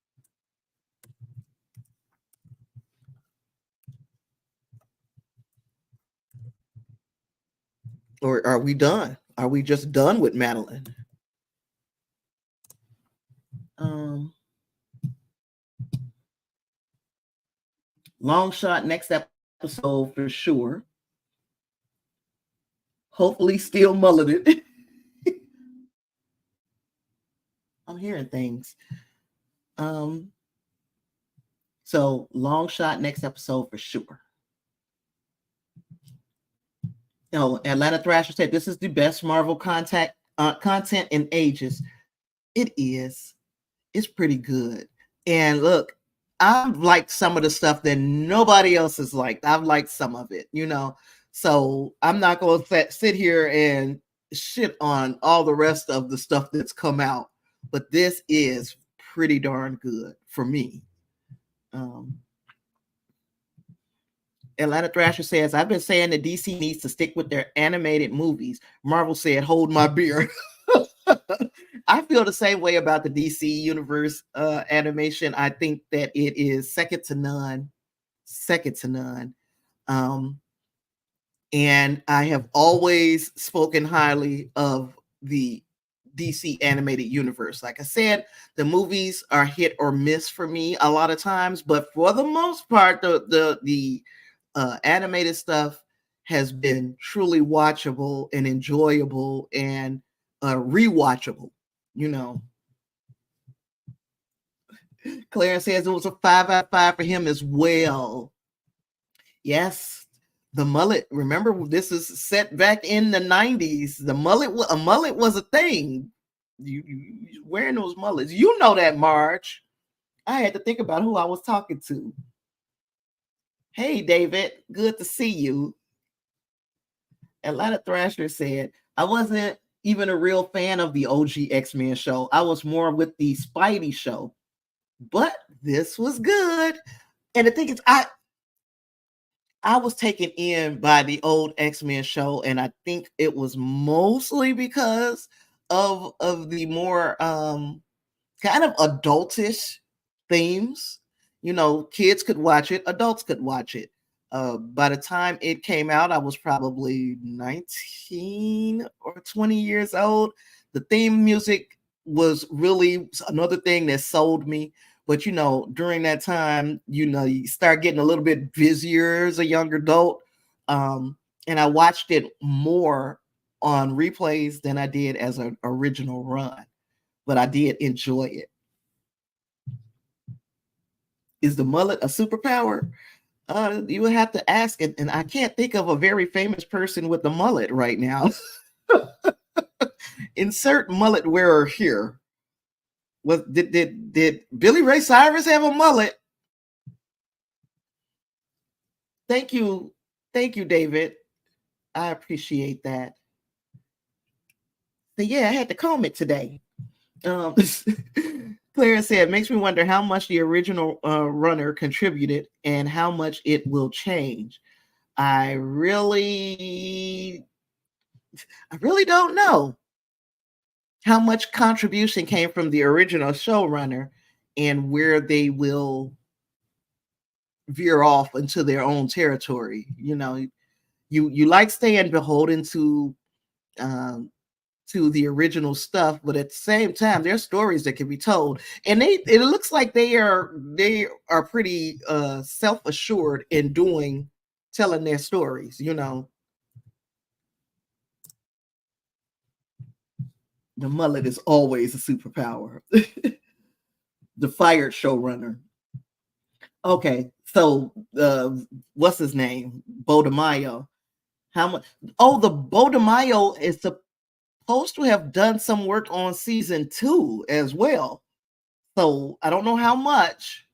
Or are we done? Are we just done with Madeline? Long shot next episode for sure. Hopefully still mulleted. I'm hearing things. So long shot next episode for sure. Atlanta Thrasher said this is the best Marvel content in ages. It is. It's pretty good. And look, I've liked some of the stuff that nobody else has liked. I've liked some of it, So I'm not going to sit here and shit on all the rest of the stuff that's come out. But this is pretty darn good for me. Atlanta Thrasher says, I've been saying that DC needs to stick with their animated movies. Marvel said, hold my beer. I feel the same way about the DC universe animation. I think that it is second to none. And I have always spoken highly of the DC animated universe. Like I said, the movies are hit or miss for me a lot of times, but for the most part, the animated stuff has been truly watchable and enjoyable and rewatchable. Clarence says it was a 5 out of 5 for him as well. Yes, the mullet. Remember, this is set back in the 90s. A mullet was a thing. You wearing those mullets. You know that, Marge. I had to think about who I was talking to. Hey, David. Good to see you. Atlanta Thrasher said, I wasn't even a real fan of the OG X-Men show. I was more with the Spidey show. But this was good. And the thing is, I was taken in by the old X-Men show, and I think it was mostly because of the more kind of adultish themes. Kids could watch it, adults could watch it. By the time it came out, I was probably 19 or 20 years old. The theme music was really another thing that sold me. But during that time, you start getting a little bit busier as a young adult. And I watched it more on replays than I did as an original run. But I did enjoy it. Is the mullet a superpower? You would have to ask it, and I can't think of a very famous person with the mullet right now. Insert mullet wearer here. Did Billy Ray Cyrus have a mullet? Thank you, David. I appreciate that. So yeah, I had to comb it today. Clara said, makes me wonder how much the original runner contributed and how much it will change. I really don't know how much contribution came from the original showrunner and where they will veer off into their own territory. You know, you like staying beholden to the original stuff, but at the same time, there are stories that can be told, and it looks like they are pretty self-assured in telling their stories. You know, the mullet is always a superpower. The fired showrunner. Okay, so what's his name? Bodemayo. How much? Oh, the Bodemayo is supposed to have done some work on season 2 as well. So I don't know how much,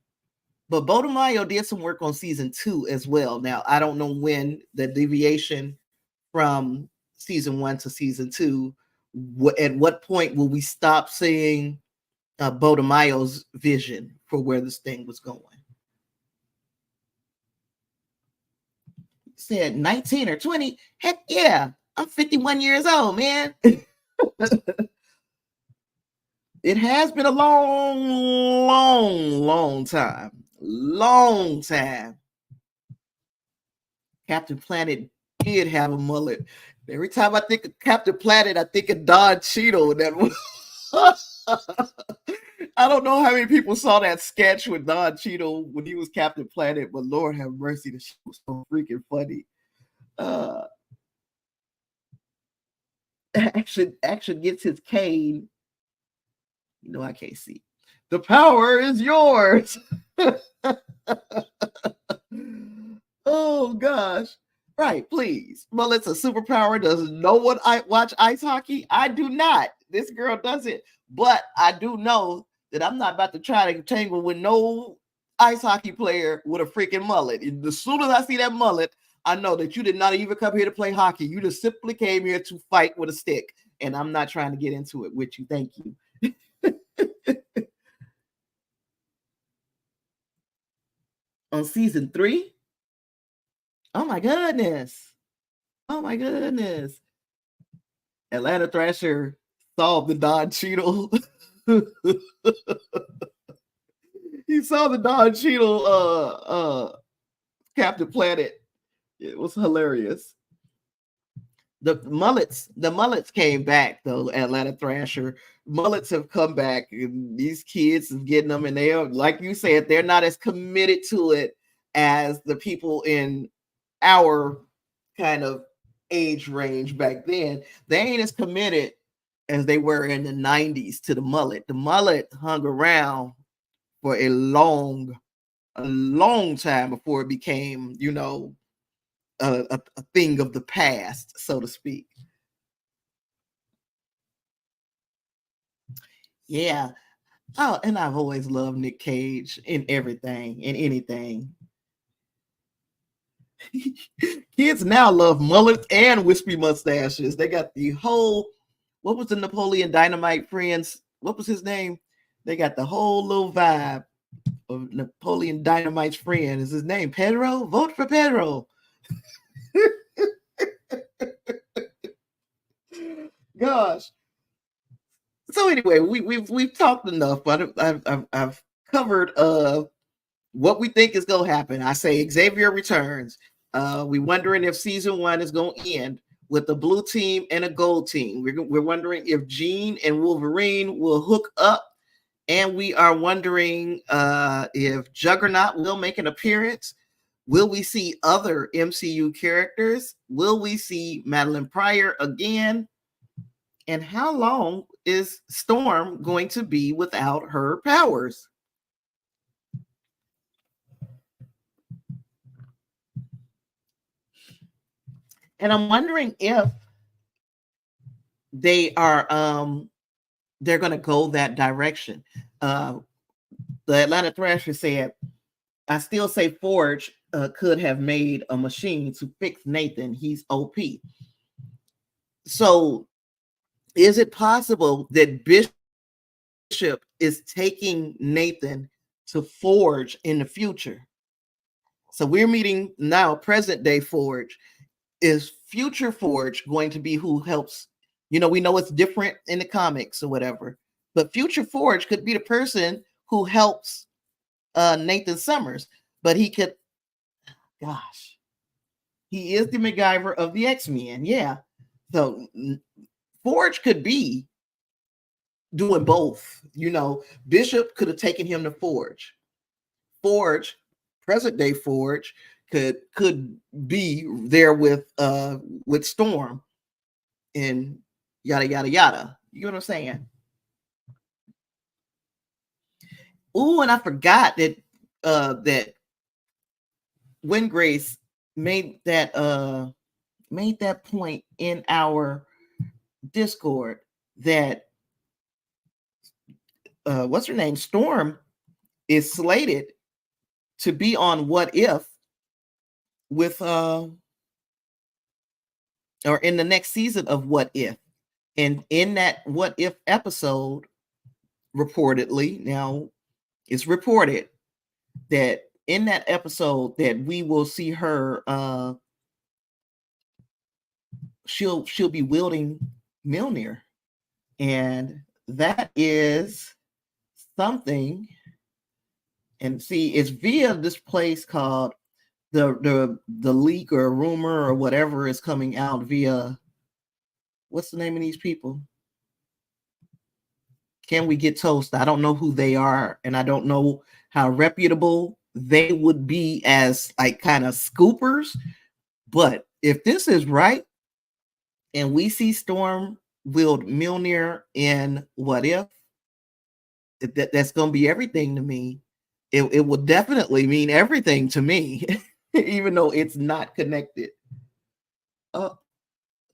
but Bodemayo did some work on season 2 as well. Now I don't know when the deviation from season 1 to season 2. At what point will we stop seeing Bodemayo's vision for where this thing was going? Said 19 or 20. Heck yeah, I'm 51 years old, man. It has been a long time. Long time. Captain Planet did have a mullet. Every time I think of Captain Planet, I think of Don Cheadle. I don't know how many people saw that sketch with Don Cheadle when he was Captain Planet, but Lord have mercy, the shit was so freaking funny. Action gets his cane. You know, I can't see. The power is yours. Oh gosh. Right, please. Well, it's a superpower. Does no one watch ice hockey? I do not. This girl doesn't. But I do know that I'm not about to try to tangle with no ice hockey player with a freaking mullet. As soon as I see that mullet, I know that you did not even come here to play hockey. You just simply came here to fight with a stick. And I'm not trying to get into it with you. Thank you. On season 3? Oh my goodness. Oh my goodness. Atlanta Thrasher solved the Don Cheadle. He saw the Don Cheadle Captain Planet. It was hilarious. The mullets came back though. Atlanta Thrasher mullets have come back, and these kids is getting them, and they are, like you said, they're not as committed to it as the people in our kind of age range back then. They ain't as committed as they were in the 90s to the mullet. The mullet hung around for a long time before it became, you know, a thing of the past, so to speak. Yeah. Oh, and I've always loved Nick Cage in everything, in anything. Kids now love mullets and wispy mustaches. They got the whole, what was the Napoleon Dynamite friends? What was his name? They got the whole little vibe of Napoleon Dynamite's friend. Is his name Pedro? Vote for Pedro. Gosh. So anyway, we've talked enough, but I've covered what we think is going to happen. I say Xavier returns. We're wondering if season 1 is going to end with a blue team and a gold team. We're wondering if Jean and Wolverine will hook up, and we are wondering if Juggernaut will make an appearance. Will we see other MCU characters? Will we see Madeline Pryor again? And how long is Storm going to be without her powers? And I'm wondering if they are they're going to go that direction. The Atlanta Thrasher said, I still say Forge could have made a machine to fix Nathan. He's OP. So is it possible that Bishop is taking Nathan to Forge in the future? So we're meeting now present day Forge. Is future Forge going to be who helps? We know it's different in the comics or whatever, but future Forge could be the person who helps Nathan Summers. But he could, gosh, he is the MacGyver of the X-Men. Yeah. So Forge could be doing both. Bishop could have taken him to Forge. Forge, present day Forge, could be there with Storm and yada yada yada. You know what I'm saying? Oh, and I forgot that when Grace made that point in our Discord that what's her name? Storm is slated to be on What If with or in the next season of What If. And in that What If episode, reportedly, now it's reported that in that episode that we will see her she'll be wielding Mjolnir. And that is something. And see, it's via this place called the leak or rumor or whatever is coming out via, what's the name of these people? Can We Get Toast? I don't know who they are, and I don't know how reputable they would be as like kind of scoopers. But if this is right, and we see Storm wield Mjolnir in What If, that's going to be everything to me. It will definitely mean everything to me, even though it's not connected.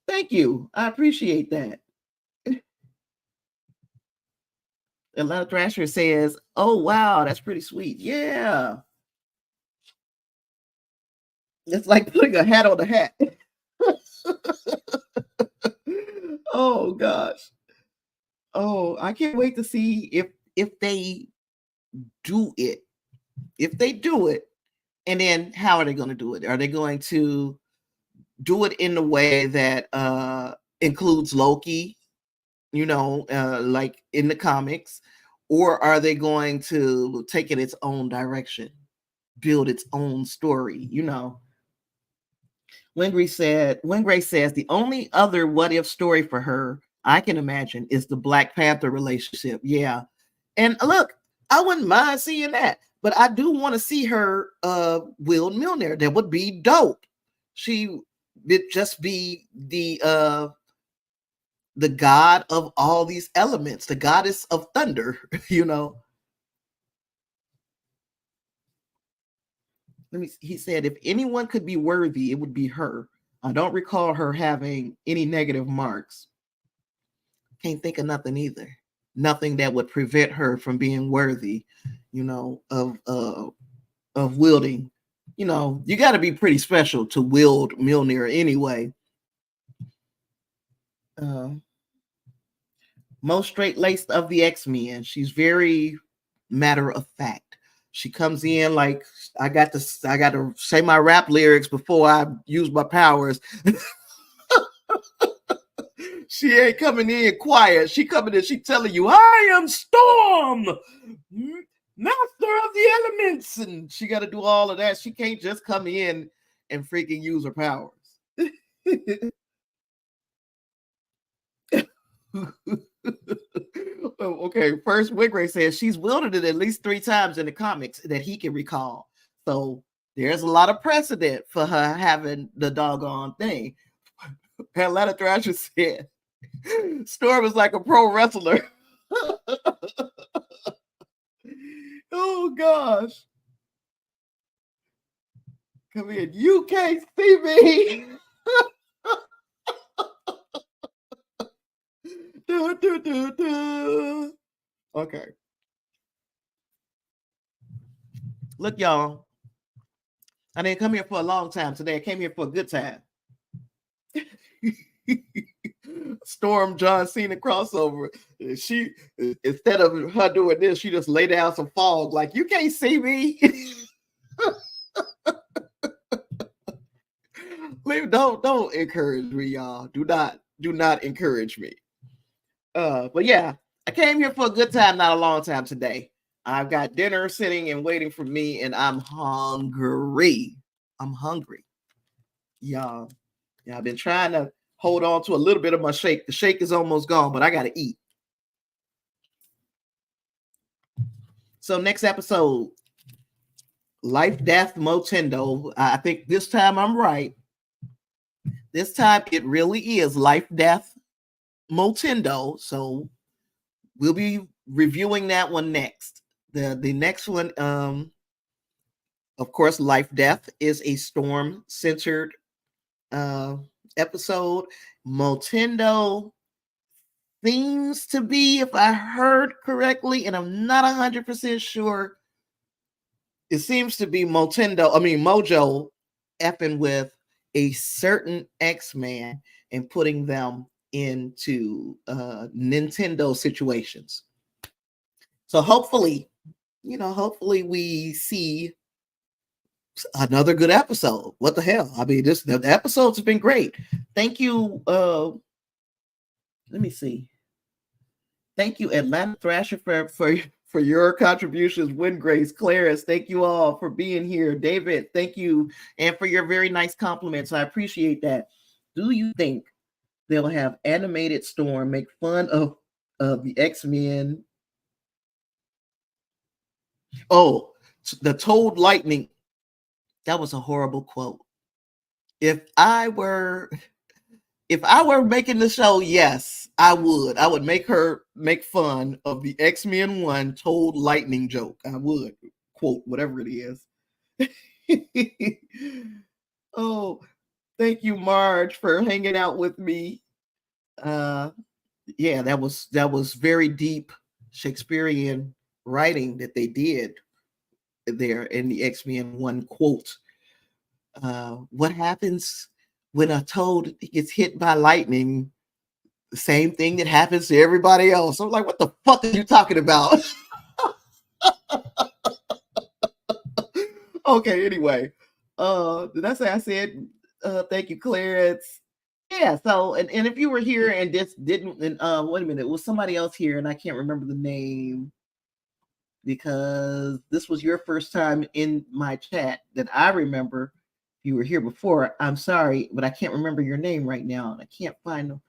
Thank you. I appreciate that. Atlanta Thrasher says, "Oh wow, that's pretty sweet." Yeah, it's like putting a hat on a hat. Oh gosh. Oh, I can't wait to see if they do it. If they do it, and then how are they going to do it? Are they going to do it in a way that includes Loki, like in the comics, or are they going to take it its own direction, build its own story? When Grace says the only other what if story for her I can imagine is the Black Panther relationship. Yeah. And look, I wouldn't mind seeing that, but I do want to see her wield Mjolnir. That would be dope. She would just be the god of all these elements, the goddess of thunder, He said, if anyone could be worthy, it would be her. I don't recall her having any negative marks. Can't think of nothing either. Nothing that would prevent her from being worthy, of wielding. You got to be pretty special to wield Mjolnir anyway. Most straight-laced of the X-Men. She's very matter of fact. She comes in like, I got to say my rap lyrics before I use my powers. She ain't coming in quiet. She coming in, she telling you, I am Storm, master of the elements. And she got to do all of that. She can't just come in and freaking use her powers. Okay, first Wigray says she's wielded it at least 3 times in the comics that he can recall. So there's a lot of precedent for her having the doggone thing. Atlanta Thrasher said Storm is like a pro wrestler. Oh gosh. Come in. You can't see me. Okay. Look, y'all. I didn't come here for a long time today. I came here for a good time. Storm John Cena crossover. She, instead of her doing this, she just lay down some fog like, you can't see me. Don't encourage me, y'all. Do not encourage me. But yeah, I came here for a good time, not a long time today. I've got dinner sitting and waiting for me, and I'm hungry. I'm hungry. Y'all. Yeah, I've been trying to hold on to a little bit of my shake. The shake is almost gone, but I gotta eat. So next episode, Life, Death, Motendo. I think this time I'm right. This time it really is Life, Death, Motendo. So we'll be reviewing that one next. The next one, of course, Life, Death is a storm-centered episode. Motendo seems to be, if I heard correctly, and I'm not 100% sure, it seems to be Mojo effing with a certain X-Man and putting them into Nintendo situations. So hopefully we see another good episode. What the hell? I mean, the episodes have been great. Thank you. Let me see. Thank you, Atlanta Thrasher, for your contributions. Win Grace, Claris, thank you all for being here. David, thank you, and for your very nice compliments. I appreciate that. Do you think they'll have animated Storm make fun of the X-Men? Oh, the Toad Lightning. That was a horrible quote. If I were making the show, yes, I would. I would make her make fun of the X-Men 1 Toad Lightning joke. I would quote whatever it is. Oh, thank you, Marge, for hanging out with me. Yeah, that was very deep Shakespearean writing that they did there in the X-Men 1 quote. What happens when a toad gets hit by lightning? The same thing that happens to everybody else. I'm like, what the fuck are you talking about? Okay, anyway. Did I say I said thank you, Clarence? Yeah, so and if you were here and this didn't, and wait a minute, it was somebody else here and I can't remember the name because this was your first time in my chat that I remember. You were here before. I'm sorry, but I can't remember your name right now, and I can't find the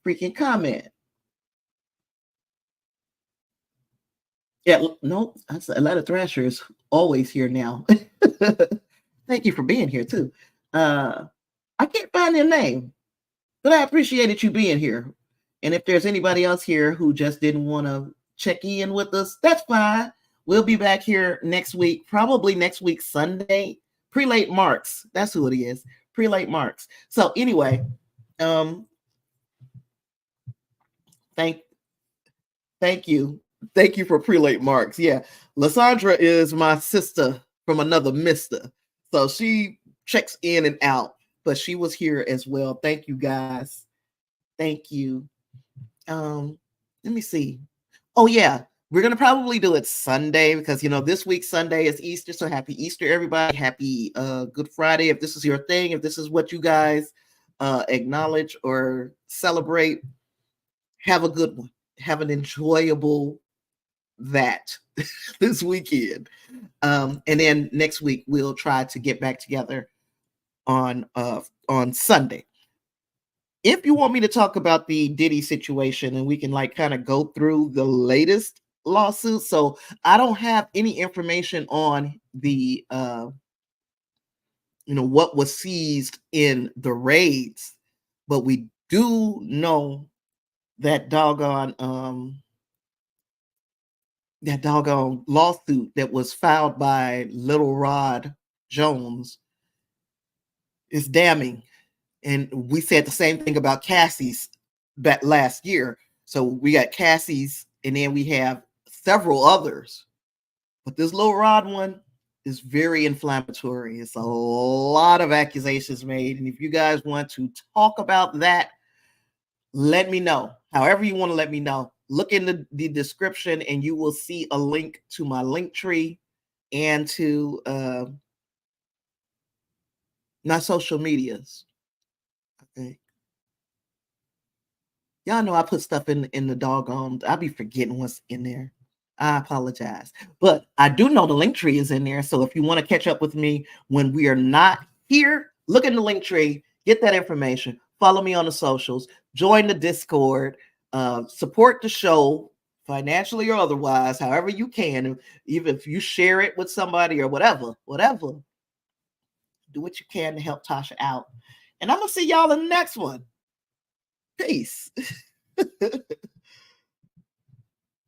freaking comment. Yeah, no, Atlanta Thrasher is always here now. Thank you for being here too. I can't find their name, but I appreciated you being here. And if there's anybody else here who just didn't want to check in with us, that's fine. We'll be back here next week, probably next week, Sunday. Prelate Marks. That's who it is. Prelate Marks. So anyway, thank you. Thank you for Prelate Marks. Yeah. Lysandra is my sister from another mister. So she checks in and out, but she was here as well. Thank you guys. Thank you. Let me see. Oh yeah. We're going to probably do it Sunday because, this week, Sunday is Easter. So happy Easter, everybody. Happy Good Friday. If this is your thing, if this is what you guys acknowledge or celebrate, have a good one. Have an enjoyable that this weekend. And then next week, we'll try to get back together on Sunday. If you want me to talk about the Diddy situation and we can kind of go through the latest lawsuit. So I don't have any information on the what was seized in the raids, but we do know that doggone lawsuit that was filed by Little Rod Jones is damning. And we said the same thing about Cassie's back last year. So we got Cassie's and then we have several others. But this Little Rod one, is very inflammatory. It's a lot of accusations made. And if you guys want to talk about that, let me know. However you want to let me know. Look in the description and you will see a link to my link tree and to my social medias. Okay. Y'all know I put stuff in the doggone. I'll be forgetting what's in there. I apologize. But I do know the link tree is in there. So if you want to catch up with me when we are not here, look in the link tree, get that information, follow me on the socials, join the Discord, support the show financially or otherwise, however you can. Even if you share it with somebody or whatever, do what you can to help Tasha out. And I'm going to see y'all in the next one. Peace.